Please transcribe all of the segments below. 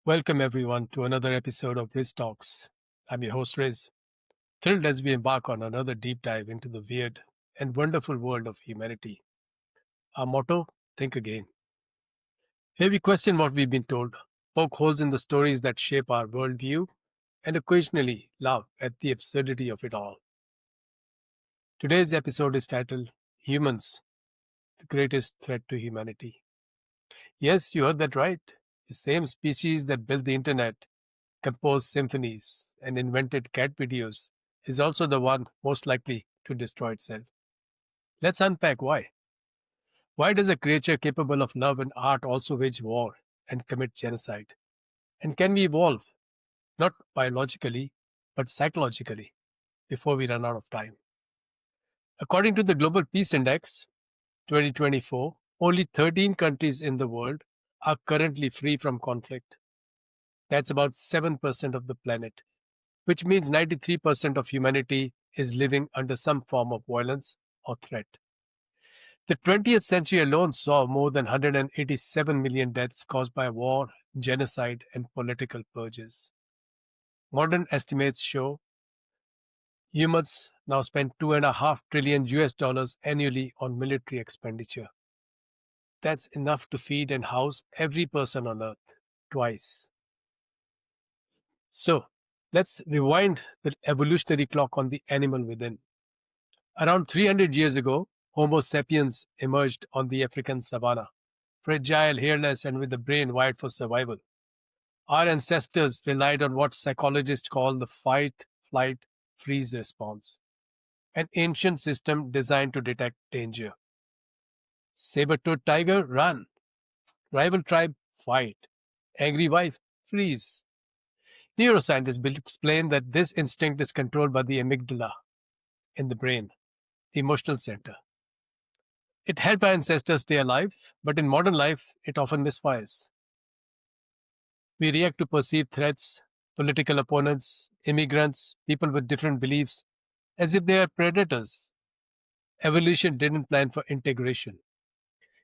Welcome everyone to another episode of Riz Talks. I'm your host Riz, thrilled as we embark on another deep dive into the weird and wonderful world of humanity. Our motto, think again. Here we question what we've been told, poke holes in the stories that shape our worldview, and occasionally laugh at the absurdity of it all. Today's episode is titled Humans, the Greatest Threat to Humanity. Yes, you heard that right. The same species that built the internet, composed symphonies, and invented cat videos is also the one most likely to destroy itself. Let's unpack why. Why does a creature capable of love and art also wage war and commit genocide? And can we evolve, not biologically, but psychologically, before we run out of time? According to the Global Peace Index 2024, only 13 countries in the world are currently free from conflict. That's about 7% of the planet, which means 93% of humanity is living under some form of violence or threat. The 20th century alone saw more than 187 million deaths caused by war, genocide, and political purges. Modern estimates show humans now spend $2.5 trillion annually on military expenditure. That's enough to feed and house every person on Earth twice. So, let's rewind the evolutionary clock on the animal within. Around 300 years ago, Homo sapiens emerged on the African savanna, fragile, hairless, and with a brain wired for survival. Our ancestors relied on what psychologists call the fight, flight, freeze response, an ancient system designed to detect danger. Saber-toothed tiger, run. Rival tribe, fight. Angry wife, freeze. Neuroscientists will explain that this instinct is controlled by the amygdala in the brain, the emotional center. It helped our ancestors stay alive, but in modern life, it often misfires. We react to perceived threats, political opponents, immigrants, people with different beliefs, as if they are predators. Evolution didn't plan for integration.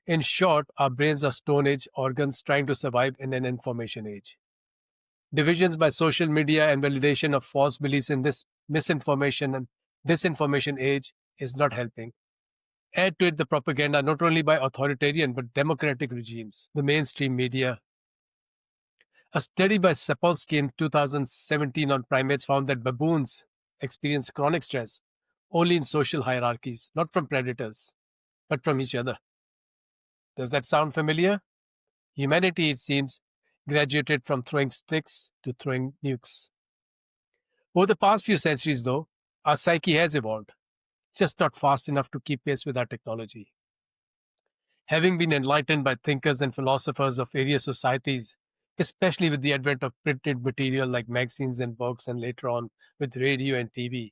In short, our brains are Stone Age organs trying to survive in an information age. Divisions by social media and validation of false beliefs in this misinformation and disinformation age is not helping. Add to it the propaganda not only by authoritarian but democratic regimes, the mainstream media. A study by Sapolsky in 2017 on primates found that baboons experience chronic stress only in social hierarchies, not from predators, but from each other. Does that sound familiar? Humanity, it seems, graduated from throwing sticks to throwing nukes. Over the past few centuries, though, our psyche has evolved, just not fast enough to keep pace with our technology. Having been enlightened by thinkers and philosophers of various societies, especially with the advent of printed material like magazines and books, and later on with radio and TV,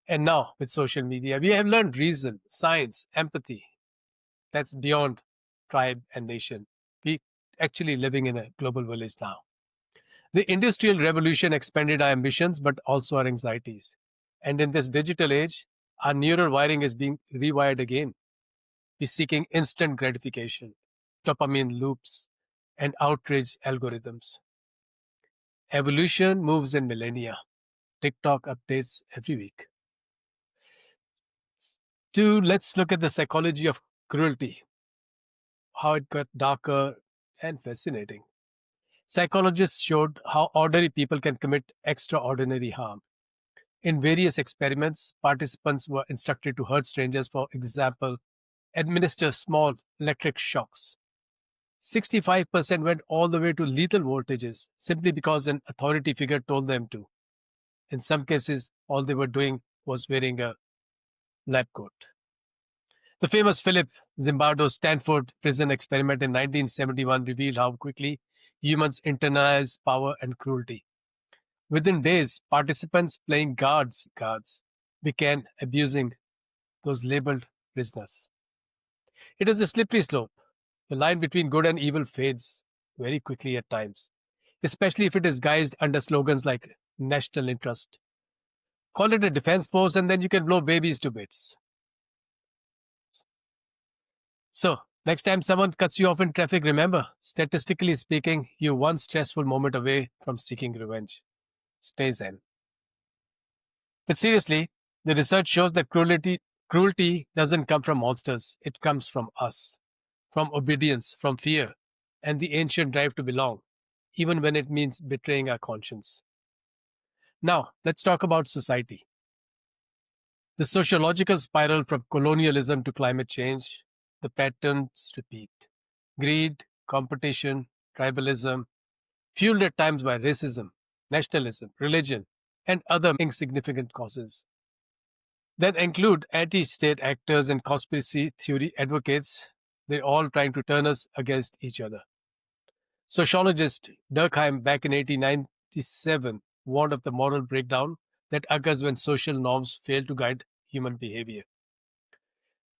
and now with social media, we have learned reason, science, empathy. That's beyond tribe and nation. We actually living in a global village now. The Industrial Revolution expanded our ambitions, but also our anxieties. And in this digital age, our neural wiring is being rewired again. We're seeking instant gratification, dopamine loops, and outrage algorithms. Evolution moves in millennia. TikTok updates every week. Let's look at the psychology of cruelty, how it got darker and fascinating. Psychologists showed how ordinary people can commit extraordinary harm. In various experiments, participants were instructed to hurt strangers, for example, administer small electric shocks. 65% went all the way to lethal voltages simply because an authority figure told them to. In some cases, all they were doing was wearing a lab coat. The famous Philip Zimbardo Stanford prison experiment in 1971 revealed how quickly humans internalize power and cruelty. Within days, participants playing guards began abusing those labeled prisoners. It is a slippery slope. The line between good and evil fades very quickly at times, especially if it is guised under slogans like national interest. Call it a defense force and then you can blow babies to bits. So, next time someone cuts you off in traffic, remember, statistically speaking, you're one stressful moment away from seeking revenge. Stay zen. But seriously, the research shows that cruelty doesn't come from monsters, it comes from us, from obedience, from fear, and the ancient drive to belong, even when it means betraying our conscience. Now, let's talk about society. The sociological spiral from colonialism to climate change, the patterns repeat. Greed, competition, tribalism, fueled at times by racism, nationalism, religion, and other insignificant causes. Then include anti state actors and conspiracy theory advocates. They're all trying to turn us against each other. Sociologist Durkheim, back in 1897, warned of the moral breakdown that occurs when social norms fail to guide human behavior.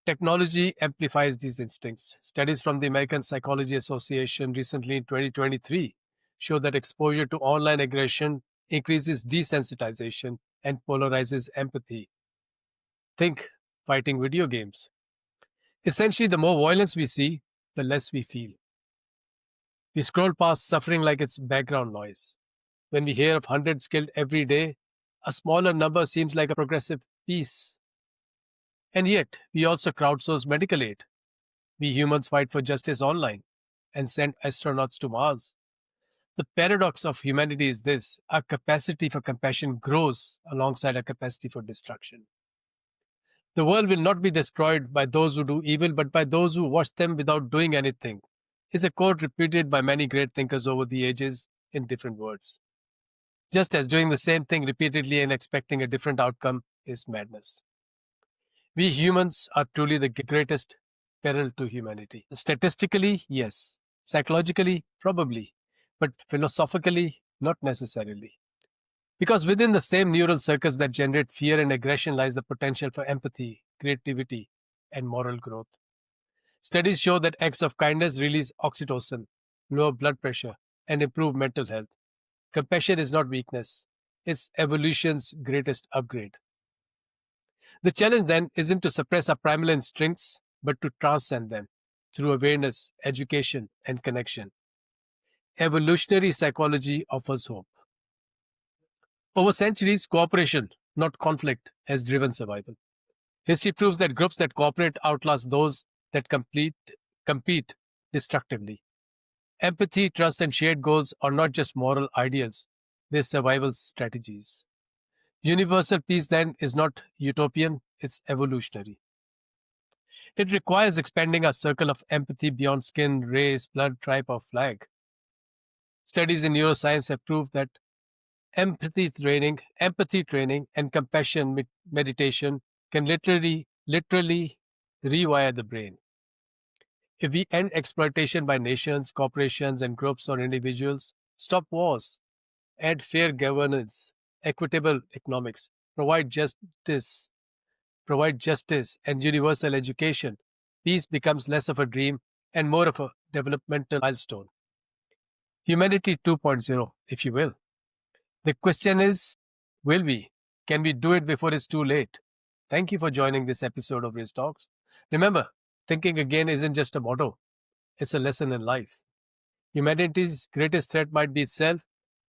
Technology amplifies these instincts. Studies from the American Psychology Association recently in 2023 show that exposure to online aggression increases desensitization and polarizes empathy. Think fighting video games. Essentially, the more violence we see, the less we feel. We scroll past suffering like it's background noise. When we hear of hundreds killed every day, a smaller number seems like a progressive peace. And yet, we also crowdsource medical aid. We humans fight for justice online and send astronauts to Mars. The paradox of humanity is this: our capacity for compassion grows alongside our capacity for destruction. The world will not be destroyed by those who do evil, but by those who watch them without doing anything, is a quote repeated by many great thinkers over the ages in different words. Just as doing the same thing repeatedly and expecting a different outcome is madness. We humans are truly the greatest peril to humanity. Statistically, yes. Psychologically, probably. But philosophically, not necessarily. Because within the same neural circuits that generate fear and aggression lies the potential for empathy, creativity, and moral growth. Studies show that acts of kindness release oxytocin, lower blood pressure, and improve mental health. Compassion is not weakness, it's evolution's greatest upgrade. The challenge then isn't to suppress our primal instincts, but to transcend them through awareness, education, and connection. Evolutionary psychology offers hope. Over centuries, cooperation, not conflict, has driven survival. History proves that groups that cooperate outlast those that compete destructively. Empathy, trust, and shared goals are not just moral ideals, they're survival strategies. Universal peace, then, is not utopian, it's evolutionary. It requires expanding our circle of empathy beyond skin, race, blood, tribe, or flag. Studies in neuroscience have proved that empathy training, and compassion meditation can literally rewire the brain. If we end exploitation by nations, corporations, and groups or individuals, stop wars, add fair governance, equitable economics, provide justice, and universal education, peace becomes less of a dream and more of a developmental milestone. Humanity 2.0, if you will. The question is, will we? Can we do it before it's too late? Thank you for joining this episode of Riz Talks. Remember, thinking again isn't just a motto, it's a lesson in life. Humanity's greatest threat might be itself,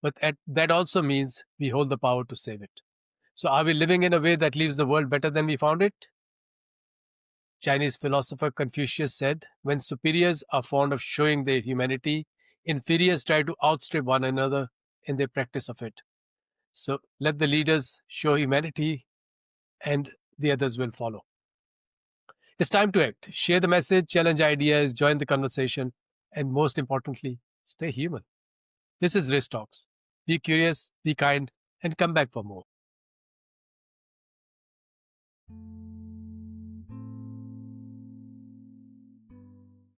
but that also means we hold the power to save it. So are we living in a way that leaves the world better than we found it? Chinese philosopher Confucius said, when superiors are fond of showing their humanity, inferiors try to outstrip one another in their practice of it. So let the leaders show humanity and the others will follow. It's time to act. Share the message, challenge ideas, join the conversation, and most importantly, stay human. This is Riz Talks. Be curious, be kind, and come back for more.